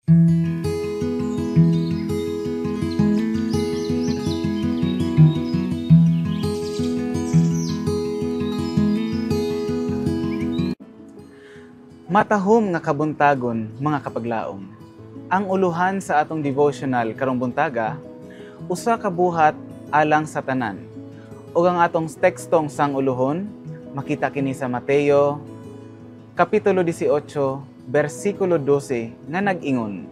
Matahom nga kabuntagon, mga kapaglaom. Ang uluhan sa atong devotional karong buntaga, usa ka buhat alang sa tanan. Ug ang atong tekstong sang uluhon, makita kini sa Mateo, Kapitulo 18, versikulo 12, nga nag-ingon,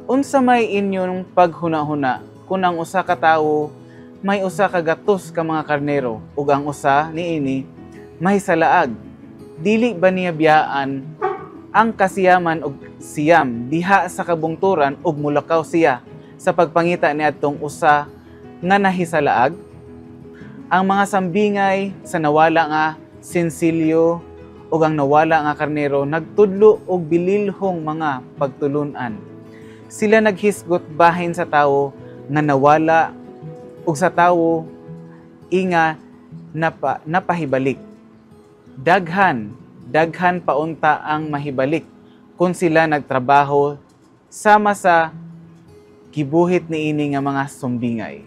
unsa may inyong paghuna-huna kung ang usa ka tawo may usa ka gatos ka mga karnero, ug ang usa niini may salaag. Dili ba niya biyaan ang kasiyaman og siyam diha sa kabungturan ug mulakaw siya sa pagpangita niadtong usa nga nahisalaag? Ang mga sambingay sa nawala nga sinsilyo ug ang nawala nga karnero nagtudlo og bililhong mga pagtulunan. Sila naghisgot bahin sa tawo nga nawala ug sa tawo inga napahibalik. Daghan paunta ang mahibalik kung sila nagtrabaho sama sa gibuhit niini nga mga sumbingay.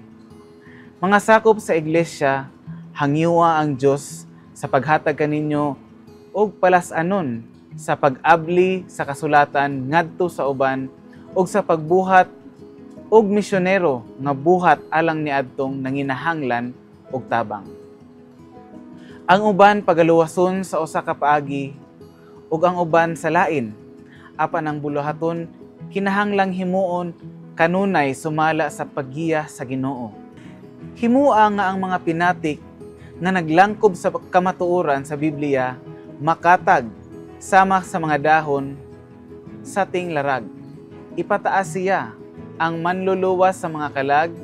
Mga sakop sa iglesia, hangyoa ang Dios sa paghatag kaninyo og palas-anon sa pag-abli sa kasulatan ngadto sa uban og sa pagbuhat og misyonero nga buhat alang niadtong nanginahanglan og tabang. Ang uban pagaluwason sa usa ka paagi ug ang uban sa lain. Apan ang buluhaton kinahanglang himuon kanunay sumala sa paggiya sa Ginoo. Himua nga ang mga pinatik nga naglangkob sa kamatuoran sa Biblia makatag sama sa mga dahon sa ting larag. Ipataas siya ang manluluwas sa mga kalag,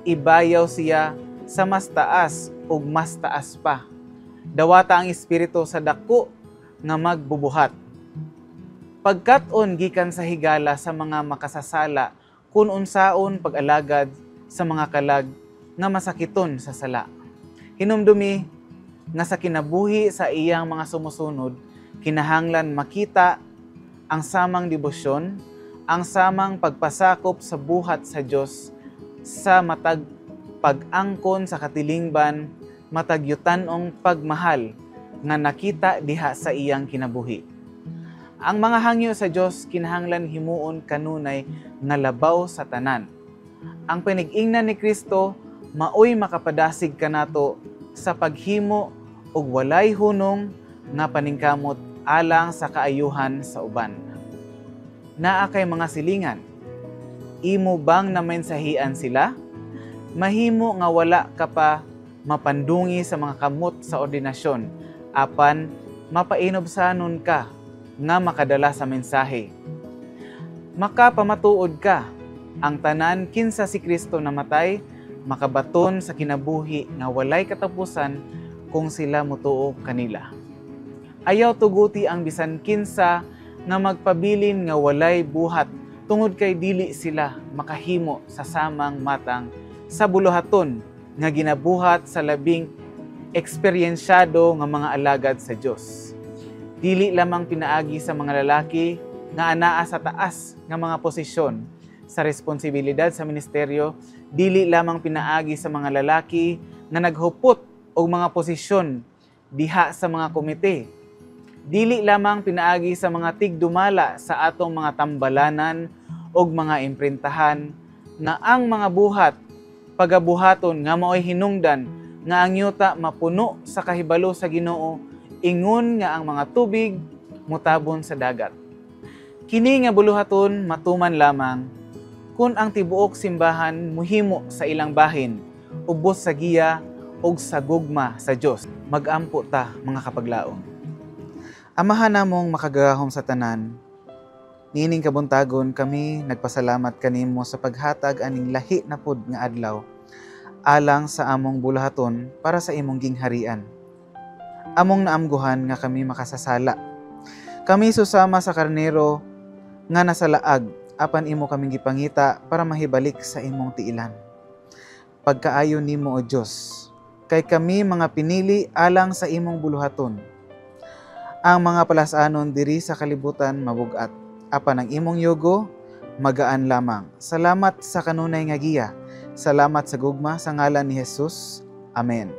ibayaw siya sa mas taas ug mas taas pa. Dawata ang espiritu sa dako nga magbubuhat. Pagkat-on gikan sa higala sa mga makasasala kun unsaon pag-alagad sa mga kalag nga masakiton sa sala. Hinumdumi nga sa kinabuhi sa iyang mga sumusunod, kinahanglan makita ang samang debosyon, ang samang pagpasakop sa buhat sa Dios sa matag pag-angkon sa katilingban, matagyutanong pagmahal nga nakita diha sa iyang kinabuhi. Ang mga hangyo sa Dios kinahanglan himuon kanunay nga labaw sa tanan. Ang pinig-ingnan ni Kristo maoy makapadasig kanato sa paghimo og walay hunong nga paningkamot alang sa kaayuhan sa uban. Naa kay mga silingan, imo bang namensahian sila? Mahimo nga wala ka pa mapandungi sa mga kamot sa ordinasyon, apan mapainobsanon ka nga makadala sa mensahe. Makapamatuod ka, ang tanan kinsa si Kristo namatay, makabaton sa kinabuhi nga walay katapusan kung sila mutuo kanila. Ayaw tuguti ang bisan kinsa nga magpabilin nga walay buhat tungod kay dili sila makahimo sa samang matang sa buluhaton nga ginabuhat sa labing eksperyensyado nga mga alagad sa Dios. Dili lamang pinaagi sa mga lalaki nga anaa sa taas nga mga posisyon sa responsibilidad sa ministeryo, dili lamang pinaagi sa mga lalaki nga naghupot og mga posisyon diha sa mga komite. Dili lamang pinaagi sa mga tigdumala sa atong mga tambalanan og mga imprintahan na ang mga buhat pagabuhaton nga maoy hinungdan nga ang yuta mapuno sa kahibalo sa Ginoo, ingon nga ang mga tubig mutabon sa dagat. Kini nga buluhaton matuman lamang kun ang tibuok simbahan muhimo sa ilang bahin, ubos sa giya ug sa gugma sa Dios. Mag-ampo ta, mga kapaglaom. Amahan namong makagahom sa tanan, niining kabuntagon kami nagpasalamat kanimo sa paghatag aning lahi na pud nga adlaw alang sa among bulahaton para sa imong gingharian. Among naamguhan nga kami makasasala. Kami susama sa karnero nga nasalaag apan imo kaming gipangita para mahibalik sa imong tiilan. Pagkaayo nimo o Dios, kay kami mga pinili alang sa imong buluhaton. Ang mga palasanon diri sa kalibutan mabugat. Apan ang imong yugo magaan lamang. Salamat sa kanunay nga giya. Salamat sa gugma sa ngalan ni Jesus. Amen.